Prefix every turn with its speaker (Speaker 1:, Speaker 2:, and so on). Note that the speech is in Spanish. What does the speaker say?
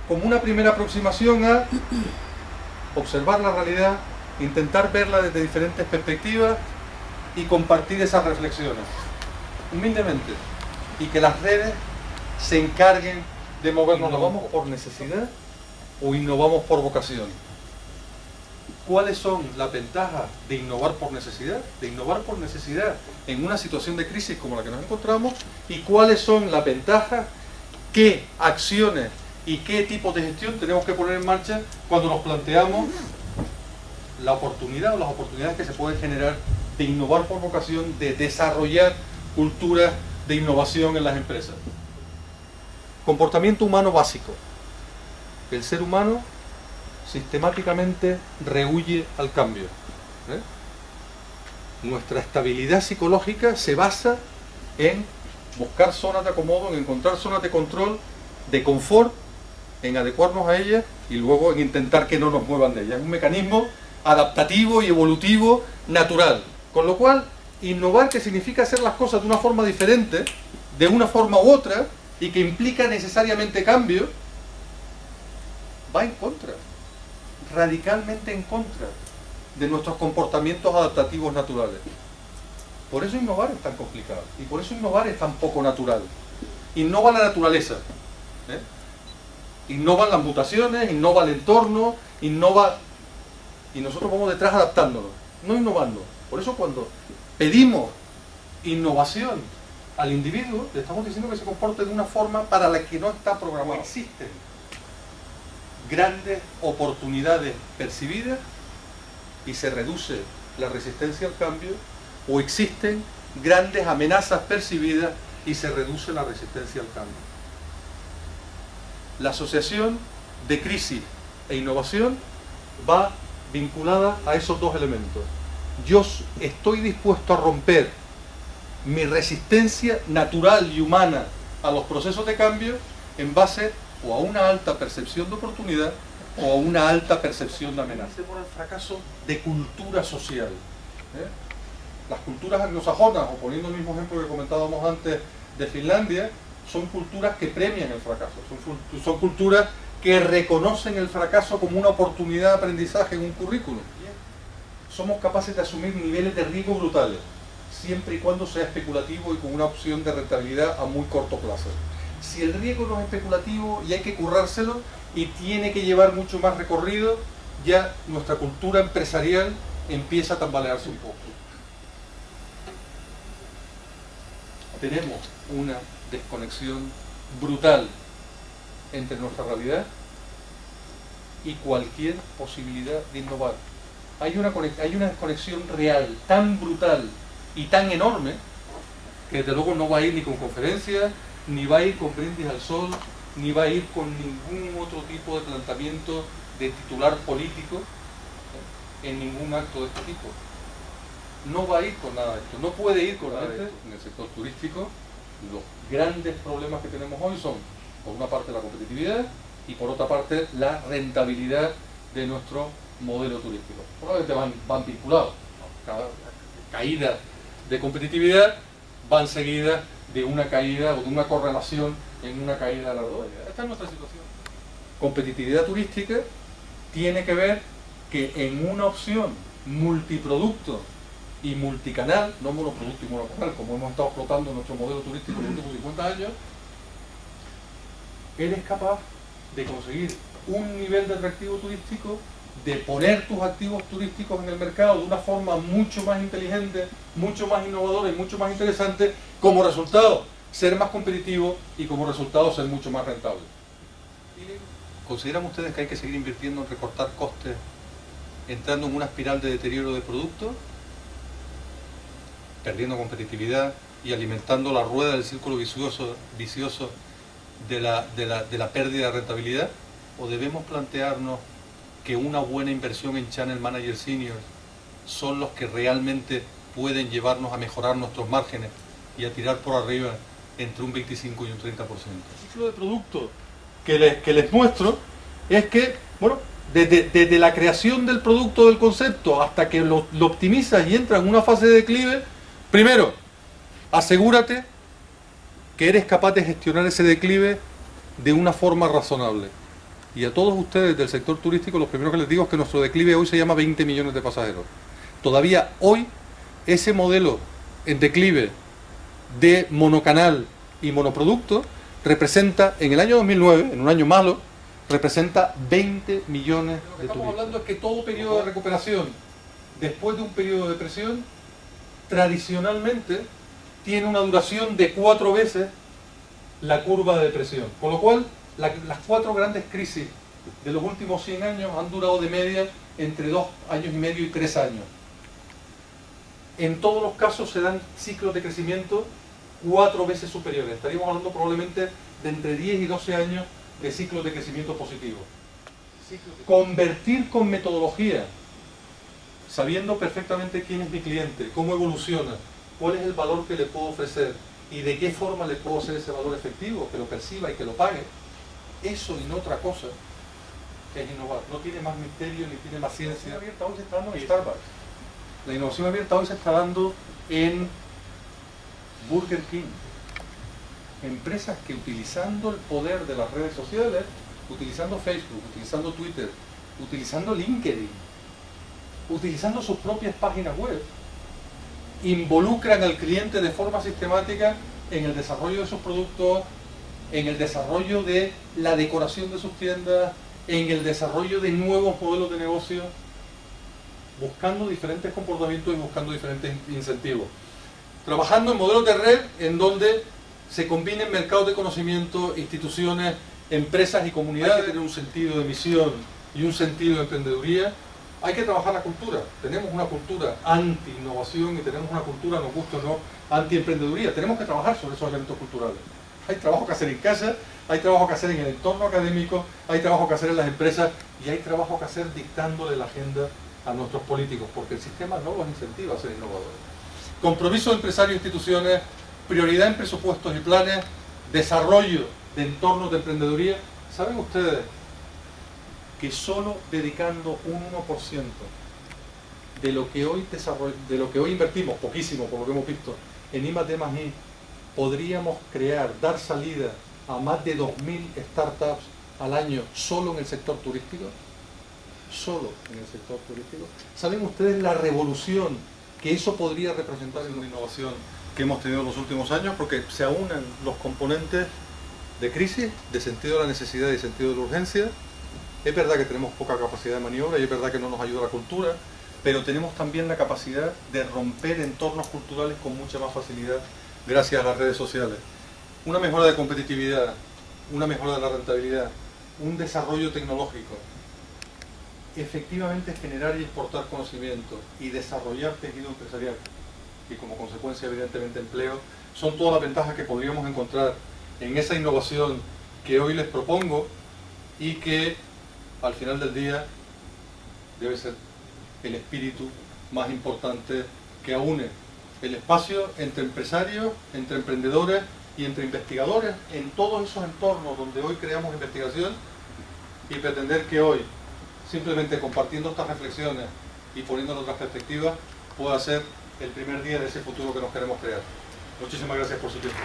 Speaker 1: como una primera aproximación a observar la realidad, intentar verla desde diferentes perspectivas y compartir esas reflexiones, humildemente, y que las redes se encarguen de movernos. ¿Innovamos por necesidad o innovamos por vocación? ¿Cuáles son las ventajas de innovar por necesidad? De innovar por necesidad en una situación de crisis como la que nos encontramos, y cuáles son las ventajas, qué acciones y qué tipos de gestión tenemos que poner en marcha cuando nos planteamos la oportunidad o las oportunidades que se pueden generar de innovar por vocación, de desarrollar culturas de innovación en las empresas. Comportamiento humano básico. El ser humano sistemáticamente rehúye al cambio. Nuestra estabilidad psicológica se basa en buscar zonas de acomodo, en encontrar zonas de control, de confort, en adecuarnos a ellas y luego en intentar que no nos muevan de ellas. Es un mecanismo adaptativo y evolutivo natural. Con lo cual, innovar, que significa hacer las cosas de una forma diferente, de una forma u otra, y que implica necesariamente cambio, va en contra, radicalmente en contra de nuestros comportamientos adaptativos naturales. Por eso innovar es tan complicado, y por eso innovar es tan poco natural. Innova la naturaleza, innovan las mutaciones, innova el entorno, innova, y nosotros vamos detrás adaptándonos, no innovando. Por eso cuando pedimos innovación al individuo, le estamos diciendo que se comporte de una forma para la que no está programado. Existen grandes oportunidades percibidas y se reduce la resistencia al cambio, o existen grandes amenazas percibidas y se reduce la resistencia al cambio. La asociación de crisis e innovación va vinculada a esos dos elementos. Yo estoy dispuesto a romper mi resistencia natural y humana a los procesos de cambio en base o a una alta percepción de oportunidad o a una alta percepción de amenaza. Por el fracaso de cultura social. Las culturas anglosajonas, o poniendo el mismo ejemplo que comentábamos antes de Finlandia, son culturas que premian el fracaso, son culturas que reconocen el fracaso como una oportunidad de aprendizaje en un currículum. Somos capaces de asumir niveles de riesgo brutales, siempre y cuando sea especulativo y con una opción de rentabilidad a muy corto plazo. Si el riesgo no es especulativo y hay que currárselo y tiene que llevar mucho más recorrido, ya nuestra cultura empresarial empieza a tambalearse un poco. Tenemos una desconexión brutal entre nuestra realidad y cualquier posibilidad de innovar. Hay una desconexión real, tan brutal y tan enorme, que desde luego no va a ir ni con conferencias, ni va a ir con brindis al sol, ni va a ir con ningún otro tipo de planteamiento de titular político en ningún acto de este tipo. No va a ir con nada de esto, no puede ir con nada de esto. En el sector turístico, los grandes problemas que tenemos hoy son, por una parte, la competitividad y por otra parte, la rentabilidad de nuestro modelo turístico. Probablemente van vinculados. Cada caída de competitividad van seguidas de una caída o de una correlación en una caída de la rentabilidad. Esta es nuestra situación. Competitividad turística tiene que ver que en una opción multiproducto y multicanal, no monoproducto y monocanal, como hemos estado explotando nuestro modelo turístico en los últimos 50 años, eres capaz de conseguir un nivel de atractivo turístico, de poner tus activos turísticos en el mercado de una forma mucho más inteligente, mucho más innovadora y mucho más interesante, como resultado ser más competitivo y como resultado ser mucho más rentable. ¿Consideran ustedes que hay que seguir invirtiendo en recortar costes, entrando en una espiral de deterioro de productos, perdiendo competitividad y alimentando la rueda del círculo vicioso de la pérdida de rentabilidad? ¿O debemos plantearnos que una buena inversión en Channel Manager Senior son los que realmente pueden llevarnos a mejorar nuestros márgenes y a tirar por arriba entre un 25 y un 30%? El ciclo de producto que les muestro es que, bueno, desde la creación del producto, del concepto, hasta que lo optimizas y entras en una fase de declive, primero, asegúrate que eres capaz de gestionar ese declive de una forma razonable. Y a todos ustedes del sector turístico, lo primero que les digo es que nuestro declive hoy se llama 20 millones de pasajeros. Todavía hoy, ese modelo en declive de monocanal y monoproducto representa, en el año 2009, en un año malo, representa 20 millones de turistas. Lo que estamos hablando es que todo periodo de recuperación, después de un periodo de depresión, tradicionalmente tiene una duración de 4 veces la curva de depresión. Con lo cual, las 4 grandes crisis de los últimos 100 años han durado de media entre 2 años y medio y 3 años. En todos los casos se dan ciclos de crecimiento 4 veces superiores. Estaríamos hablando probablemente de entre 10 y 12 años de ciclos de crecimiento positivo. Convertir con metodología, sabiendo perfectamente quién es mi cliente, cómo evoluciona, cuál es el valor que le puedo ofrecer y de qué forma le puedo hacer ese valor efectivo, que lo perciba y que lo pague, eso y no otra cosa es innovar. No tiene más misterio ni tiene más ciencia. La innovación abierta hoy se está dando en Starbucks. La innovación abierta hoy se está dando en Burger King. Empresas que utilizando el poder de las redes sociales, utilizando Facebook, utilizando Twitter, utilizando LinkedIn, utilizando sus propias páginas web, involucran al cliente de forma sistemática en el desarrollo de sus productos, en el desarrollo de la decoración de sus tiendas, en el desarrollo de nuevos modelos de negocio, buscando diferentes comportamientos y buscando diferentes incentivos. Trabajando en modelos de red en donde se combinen mercados de conocimiento, instituciones, empresas y comunidades. Hay que tener un sentido de misión y un sentido de emprendeduría. Hay que trabajar la cultura. Tenemos una cultura anti-innovación y tenemos una cultura, nos gusta o no, anti-emprendeduría. Tenemos que trabajar sobre esos elementos culturales. Hay trabajo que hacer en casa, hay trabajo que hacer en el entorno académico, hay trabajo que hacer en las empresas y hay trabajo que hacer dictándole la agenda a nuestros políticos, porque el sistema no los incentiva a ser innovadores. Compromiso de empresarios e instituciones, prioridad en presupuestos y planes, desarrollo de entornos de emprendeduría. ¿Saben ustedes que solo dedicando un 1% de lo que hoy invertimos, poquísimo por lo que hemos visto, en I+D+I, podríamos crear, dar salida a más de 2.000 startups al año solo en el sector turístico? Solo en el sector turístico. ¿Saben ustedes la revolución que eso podría representar en una innovación que hemos tenido en los últimos años? Porque se aunan los componentes de crisis, de sentido de la necesidad y sentido de la urgencia. Es verdad que tenemos poca capacidad de maniobra y es verdad que no nos ayuda la cultura, pero tenemos también la capacidad de romper entornos culturales con mucha más facilidad gracias a las redes sociales. Una mejora de competitividad, una mejora de la rentabilidad, un desarrollo tecnológico, efectivamente generar y exportar conocimiento y desarrollar tejido empresarial y como consecuencia evidentemente empleo, son todas las ventajas que podríamos encontrar en esa innovación que hoy les propongo y que al final del día debe ser el espíritu más importante que aúne el espacio entre empresarios, entre emprendedores y entre investigadores en todos esos entornos donde hoy creamos investigación, y pretender que hoy, simplemente compartiendo estas reflexiones y poniendo en otras perspectivas, pueda ser el primer día de ese futuro que nos queremos crear. Muchísimas gracias por su tiempo.